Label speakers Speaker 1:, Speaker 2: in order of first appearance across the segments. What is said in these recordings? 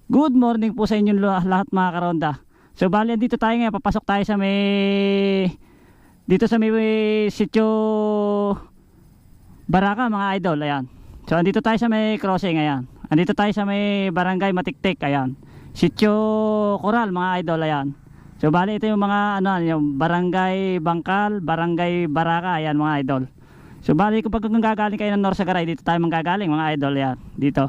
Speaker 1: Good morning po sa inyong lahat mga karonda. So bali dito tayo ngayon, papasok tayo sa may sitio Baraka mga idol, ayan. So andito tayo sa may crossing, ayan. Andito tayo sa may barangay Matiktik, ayan. Sitio Coral mga idol, ayan. So bali ito yung mga yung barangay Bangkal, barangay Baraka, ayan mga idol. So bali kung gagaling kayo ng Norsagaray, dito tayo manggagaling mga idol, ayan, dito.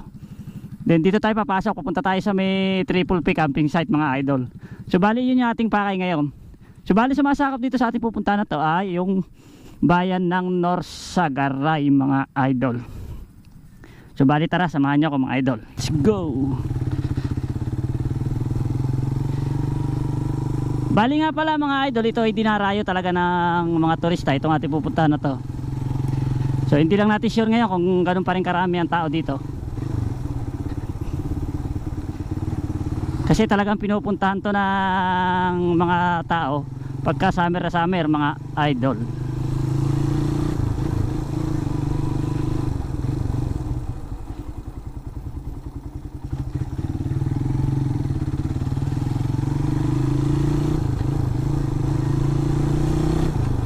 Speaker 1: Then dito tayo papasok, pupunta tayo sa may Triple P camping site mga idol. So bali yun yung ating pakay ngayon. So bali sumasakop dito sa ating pupunta na to ay yung bayan ng Norsagaray mga idol. So bali tara, samahan nyo ako mga idol. Let's go. Bali nga pala mga idol, ito ay dinarayo talaga ng mga turista itong ating pupuntahan na to. So hindi lang natin sure ngayon kung ganun pa rin karami ang tao dito. Kasi talagang pinupuntahan to ng mga tao pagka summer na summer mga idol.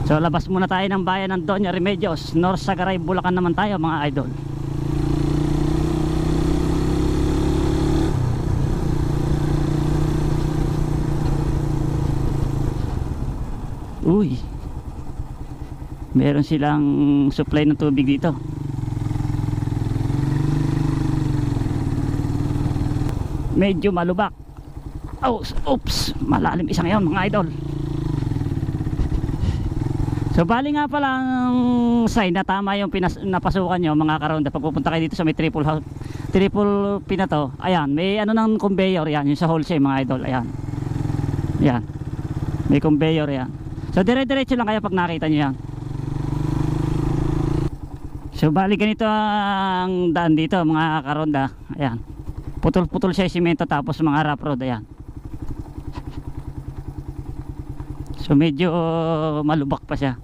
Speaker 1: So labas muna tayo ng bayan ng Doña Remedios, Norsagaray, Bulacan naman tayo mga idol. Uy, meron silang supply ng tubig dito. Medyo malubak. Oh, oops, malalim isa ngayon mga idol. So bali nga pala ang sign na tama yung napasukan nyo mga karonda. Pag pupunta kayo dito sa may triple P na to, ayan, may ng conveyor yan, yung sa wholesale mga idol, ayan. Ayan, may conveyor yan. So dire-diretso lang kaya pag nakita nyo yan. So bali ganito ang daan dito mga karonda. Ayan, putol-putol siya simento tapos mga rough road, ayan. So medyo malubak pa siya.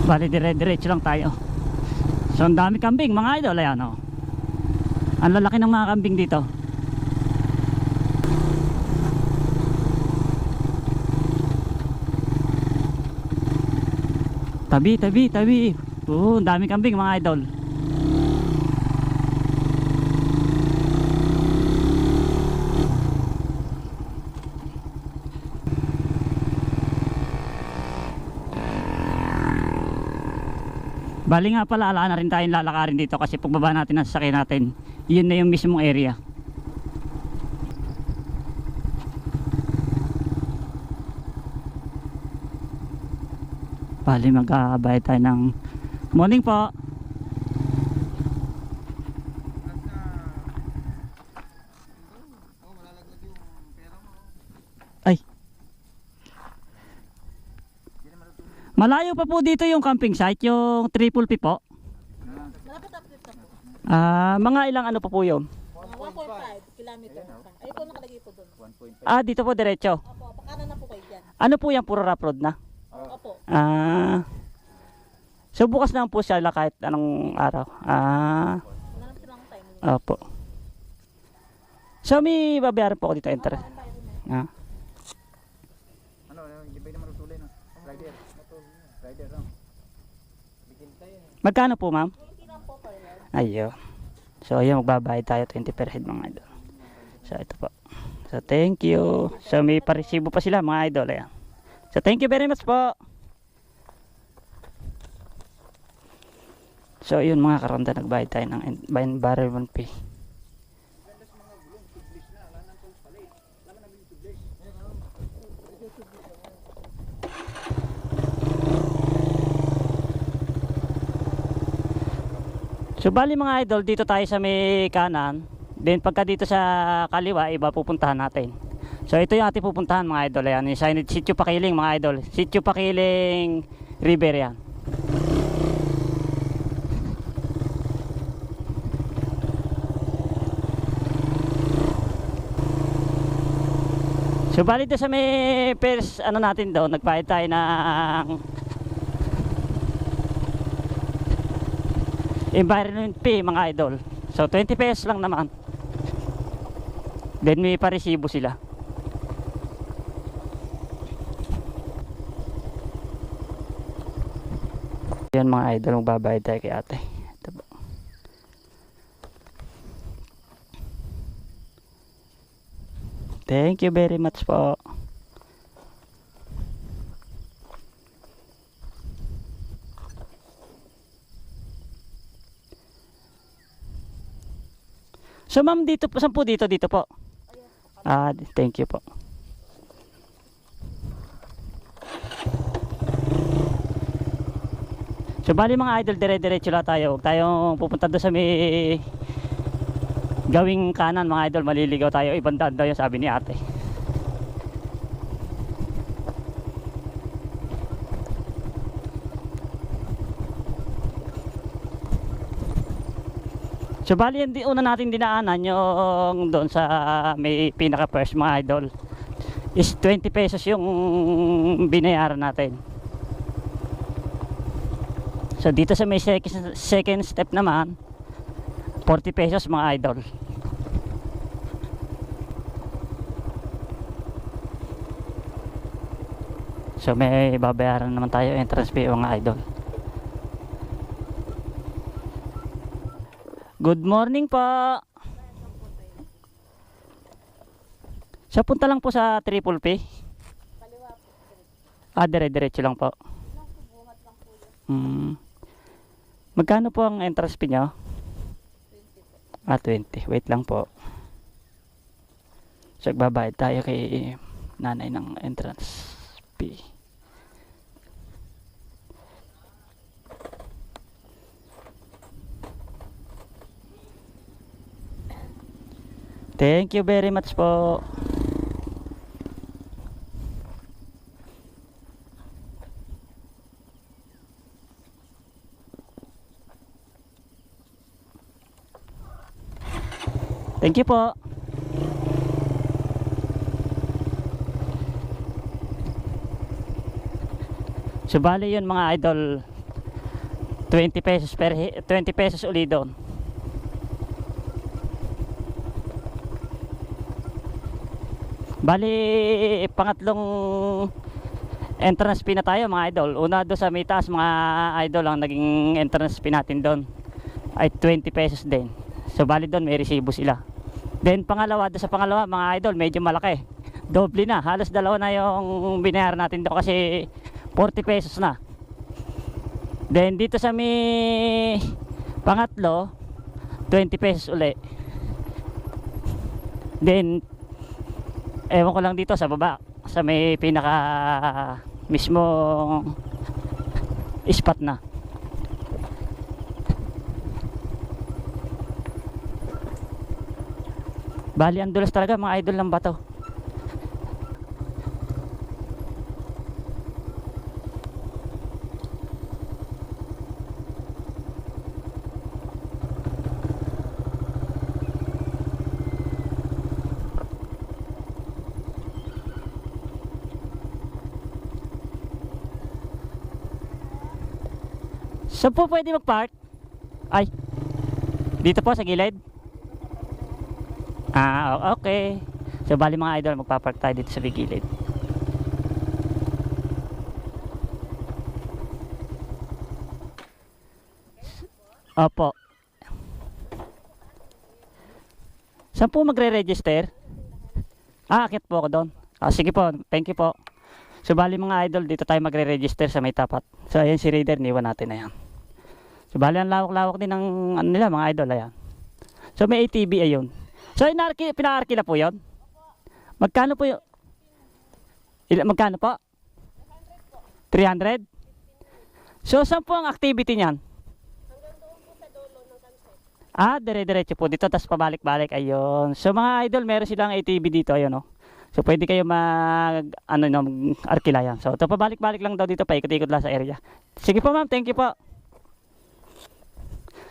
Speaker 1: Bali dire-diretso lang tayo. So ang dami kambing mga idol, ayan oh. Ang lalaki ng mga kambing dito. Tabi. Ang dami kambing mga idol. Bali nga pala, ala na rin tayong lalakarin dito kasi pagbaba natin ang sasakyan natin, yun na yung mismong area. Bali magkakabayad tayo ng morning po. Ay, malayo pa po dito yung camping site, yung Triple P po. Mga ilang ano pa po yun?
Speaker 2: 1.5 kilometer. Ay po nakalagay po doon.
Speaker 1: Dito po diretso.
Speaker 2: Opo, pakanan na po kayo dyan.
Speaker 1: Ano po yan, puro rough road na?
Speaker 2: Opo.
Speaker 1: So bukas na po siya kahit anong araw.
Speaker 2: Wala naman silang time.
Speaker 1: Opo. So may babayaran po ako dito, enter.
Speaker 3: Ano, hindi pa naman tuloy no. Rider lang. Bigyan tayo.
Speaker 1: Magkano po, ma'am?
Speaker 2: 20 lang po per head.
Speaker 1: Ayo. So ayun, magbabayad tayo 20 per head mga idol. So ito po. So thank you. So may paresibo pa sila mga idol, ayan. So thank you very much po. So yun mga karonda, nagbayad tayo ng environment fee. So bali mga idol, dito tayo sa may kanan. Then pagka dito sa kaliwa, iba pupuntahan natin. So ito yung ating pupuntahan mga idol. Ayan, yung signage, Sitio Pakiling mga idol. Sitio Pakiling River yan. So bali doon sa may first natin doon, nagbayad tayo ng environment fee mga idol. So 20 pesos lang naman. Then may paresibo sila. Yan mga idol, magbabayad tayo kay ate. Ito po. Thank you very much po. So ma'am, dito po, saan po dito? Dito po. Thank you po. So bali mga idol, dire-diretso lang tayo. Huwag tayong pupunta doon sa may gawing kanan mga idol, maliligaw tayo. Ibang daan daw yung sabi ni ate. So bali yung una natin dinaanan yung doon sa may pinaka first mga idol is 20 pesos yung binayaran natin. So dito sa may second step naman 40 pesos mga idol. So may babayaran naman tayo entrance fee mga idol. Good morning po. So punta lang po sa Triple P. Dire-diretso lang po. Magkano po ang entrance fee nyo? 20. Wait lang po. So magbabayad tayo kay nanay ng entrance fee. Thank you very much po. Thank you po. So bali yun mga idol 20 pesos 20 pesos uli doon. Bali pangatlong entrance fee na tayo mga idol. Una doon sa may taas mga idol ang naging entrance fee natin doon ay 20 pesos din. So bali doon may resibo sila. Then pangalawa doon sa pangalawa mga idol medyo malaki. Doble na, halos dalawa na yung binayaran natin doon kasi 40 pesos na. Then dito sa may pangatlo 20 pesos uli. Then ewan ko lang dito sa baba sa may pinaka mismo spot na. Bali ang dulas talaga mga idol ng bato. Saan po pwede mag-park? Ay, dito po sa gilid? Okay. So bali mga idol, magpapark tayo dito sa gilid. Opo. Saan po magre-register? Akit po ako doon. Sige po, thank you po. So bali mga idol, dito tayo magre-register sa may tapat. So ayan si Raider, niwan natin na yan. So bali ang lawak-lawak din ng ano nila mga idol, ayan. So may ATV ayun. So pina-arki na po yun? Magkano po yun? Magkano po? 300? So saan po ang activity niyan?
Speaker 2: Hanggang doon po sa dulo ng Kanset.
Speaker 1: Dire-diretso po dito, tapos pabalik-balik, ayun. So mga idol, meron silang ATV dito, ayun o. So pwede kayo mag-arkila yan. So ito pabalik-balik lang daw dito, paikot-ikot lang sa area. Sige po ma'am, thank you po.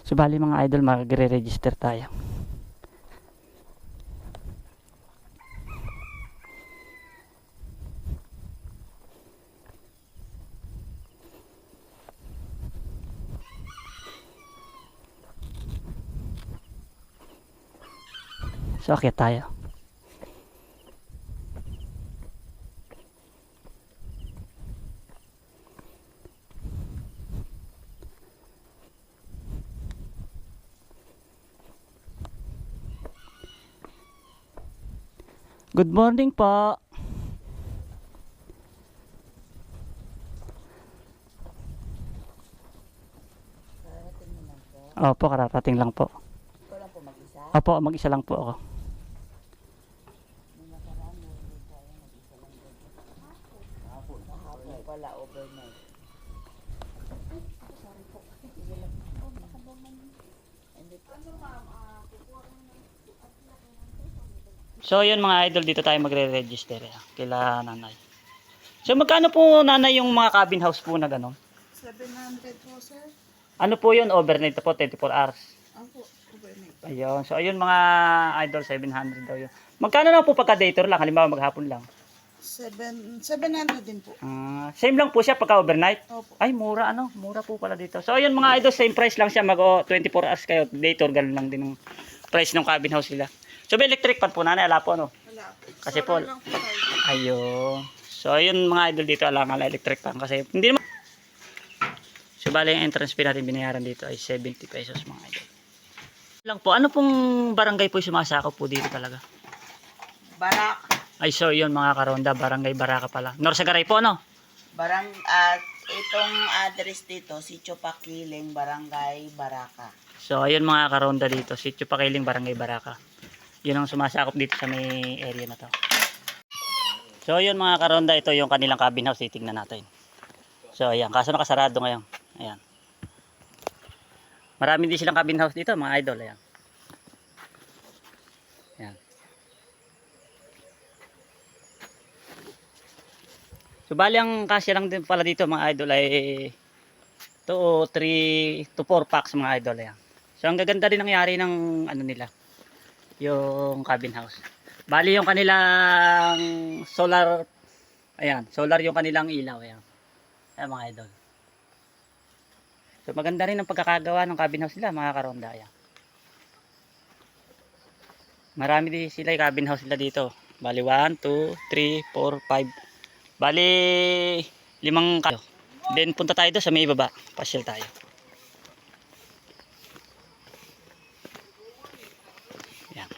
Speaker 1: So bali mga idol, magre-register tayo. So okay tayo. Good morning po. Opo, kararating lang po.
Speaker 2: Ikaw lang po mag-isa.
Speaker 1: Opo, mag-isa lang po ako.
Speaker 2: Kahapon pala, overnight.
Speaker 1: So yun mga idol, dito tayo magre-register kila nanay. So magkano po nanay yung mga cabin house po na gano'n?
Speaker 2: 700 po, sir.
Speaker 1: Ano po yun? Overnight po, 24 hours.
Speaker 2: Ako, overnight.
Speaker 1: Ayun. So ayun mga idol, 700 daw yun. Magkano na po pagka day tour lang? Halimbawa maghapon lang.
Speaker 2: 700 din po.
Speaker 1: Same lang po siya pagka overnight?
Speaker 2: Opo.
Speaker 1: Ay, mura ano? Mura po pala dito. So ayun mga idol, same price lang siya. Mag 24 hours kayo. Day tour, ganun lang din yung price ng cabin house nila. So may electric fan po nanay, ala po ano?
Speaker 2: Wala po.
Speaker 1: Kasi po,
Speaker 2: Solar lang po tayo.
Speaker 1: ayun. So ayun mga idol dito, alangan ala electric fan. Kasi hindi naman. So bali yung entrance fee natin binayaran dito ay 70 pesos mga idol. Lang po, ano pong barangay po yung sumasakop po dito talaga?
Speaker 2: Barak.
Speaker 1: Ay so yun mga karonda, barangay Baraka pala. Norsagaray po ano?
Speaker 2: Itong address dito, Sitio Pakiling, Barangay Baraka.
Speaker 1: So ayun mga karonda dito, Sitio Pakiling, Barangay Baraka. Yun ang sumasakop dito sa may area na to. So ayun mga karonda, ito yung kanilang cabin house, titingnan natin. So ayan, kaso nakasarado ngayon. Ayan. Marami din silang cabin house dito mga idol. Ayan. Ayan. So bali ang kasya lang din pala dito mga idol ay 2 o 3 to 4 packs mga idol. Ayan. So ang gaganda rin nangyari ng ano nila, yung cabin house. Bali yung kanilang solar, ayan, solar yung kanilang ilaw. Ayan. Ayan mga idol. So maganda rin ang pagkakagawa ng cabin house nila mga karonda. Ayan. Marami din sila yung cabin house nila dito. Bali 1, 2, 3, 4, 5. Bali 5 kayo. Then punta tayo doon sa may baba. Pasyal tayo. Ayan.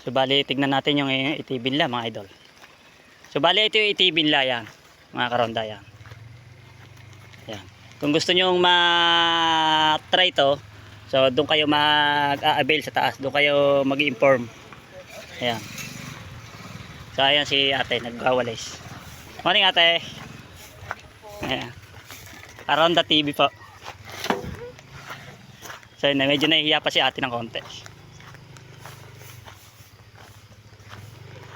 Speaker 1: So bali tignan natin yung itibin nila mga idol. So bali ito yung itibin nila yan mga karonda yan. Yan. Kung gusto nyo ma-try to, so doon kayo mag-a-avail sa taas, doon kayo mag-inform. Ayan. So ayan si ate nagwawalis. Morning ate. Ayan. Karonda TV po. So yun, medyo nahihiya pa si ate ng konti.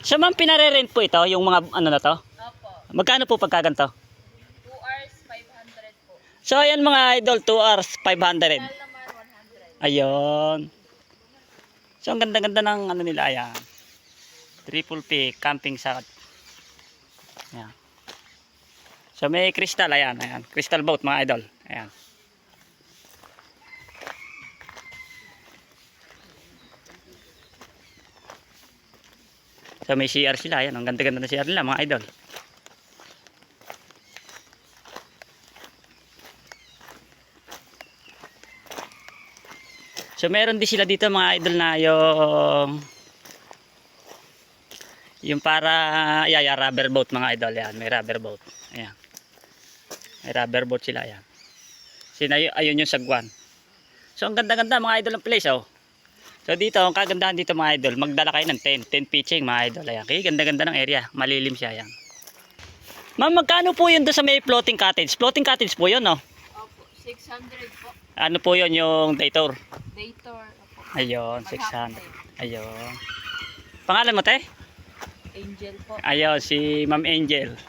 Speaker 1: So ma'am, pinare-rent po ito, yung mga ano na to?
Speaker 2: Opo.
Speaker 1: Magkano po pagkaganto?
Speaker 2: 2 hours, 500 po.
Speaker 1: So ayan mga idol, 2 hours, 500.
Speaker 2: Naman, 100.
Speaker 1: Ayun. So ang ganda-ganda ng ano nila, ayan. Triple P, camping sa. Ayan. So may crystal, ayan, ayan. Crystal boat mga idol. Ayan. So may CR sila, ayan. Ang ganda-ganda na CR nila mga idol. So meron din sila dito mga idol na yung para rubber boat mga idol yan, may rubber boat. Ayan. May rubber boat sila yan. Ayun yung sagwan. So ang ganda-ganda mga idol ng place oh. So dito, ang kagandahan dito mga idol, magdala kayo ng 10 pitching mga idol. Ayan. Kaya ganda-ganda ng area, malilim siya yan. Ma'am, magkano po yun doon sa may floating cottage? Floating cottage po yun no?
Speaker 2: Opo, 600 po.
Speaker 1: Ano po yun yung day tour?
Speaker 2: Day tour. Opo.
Speaker 1: Ayun, 600. Ayun. Pangalan mo te?
Speaker 2: Angel po.
Speaker 1: Ayun, si Ma'am Angel.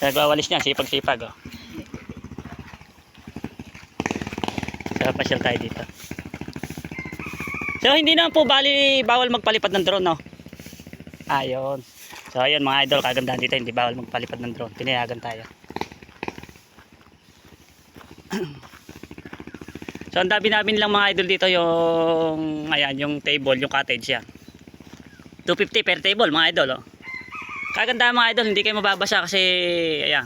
Speaker 1: Nagwawalis niya, sipag-sipag oh. So, pasyal tayo dito. So, hindi naman po bawal magpalipad ng drone no? Ayun. So, ayun mga idol, kagandahan dito, hindi bawal magpalipad ng drone. Tinayagan tayo. So ang dami namin lang mga idol dito yung ayan yung table, yung cottage yan. 250 per table mga idol oh. Kaganda mga idol, hindi kayo mababasa kasi ayan.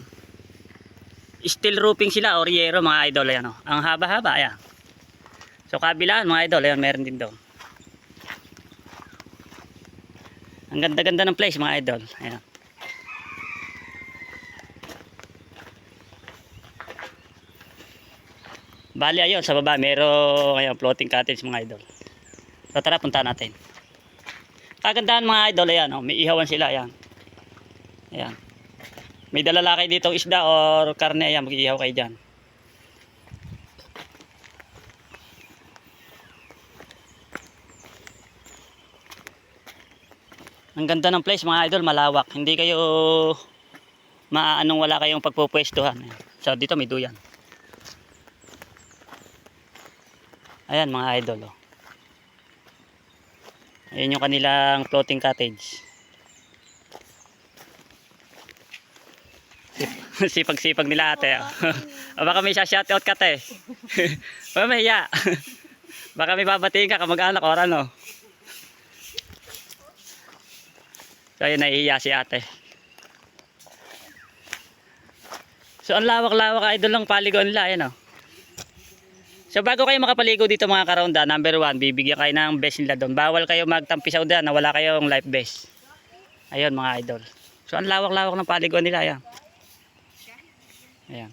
Speaker 1: steel roofing sila, Oriero mga idol. Ayan, oh. Ang haba-haba, ayan. So kabilaan mga idol, ayan, meron din doon. Ang ganda-ganda ng place mga idol. Ayan. Bali ayun, sa baba meron ngayon floating cottage mga idol. So tara, punta natin. Kagandahan mga idol, ayan, oh, may ihawan sila, ayan. Ayan. May dala kayo dito isda or karne, ayan, mag-iihaw kayo dyan. Ang ganda ng place mga idol, malawak. Hindi kayo maaanong wala kayong pagpupwestuhan. So dito may duyan. Ayan mga idol, oh. Ayan yung kanilang floating cottage. Sipag-sipag nila ate, oh. O baka may shoutout ka te. Baka mahiya. Baka may babatiin ka kamag-anak or ano. So ayun, nahihiya si ate. So ang lawak-lawak idol ng paligo nila, ayan, oh. So bago kayo makapaligo dito mga karonda, number 1, bibigyan kayo ng vest nila doon. Bawal kayo magtampisaw doon na wala kayong life vest. Ayun mga idol. So ang lawak-lawak ng paligo nila, ayan. Ayan.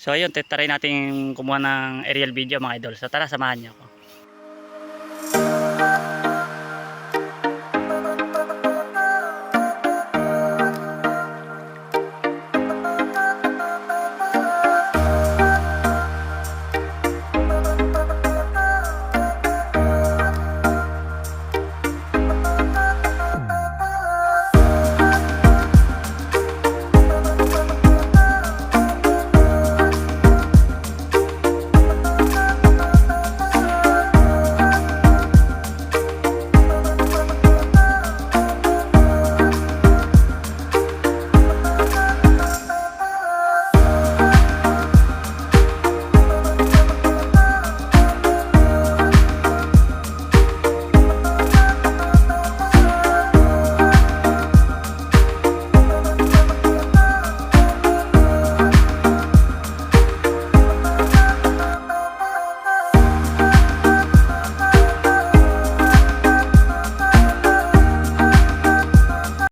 Speaker 1: So ayun, try natin kumuha ng aerial video mga idol. So tara, samahan niyo ako.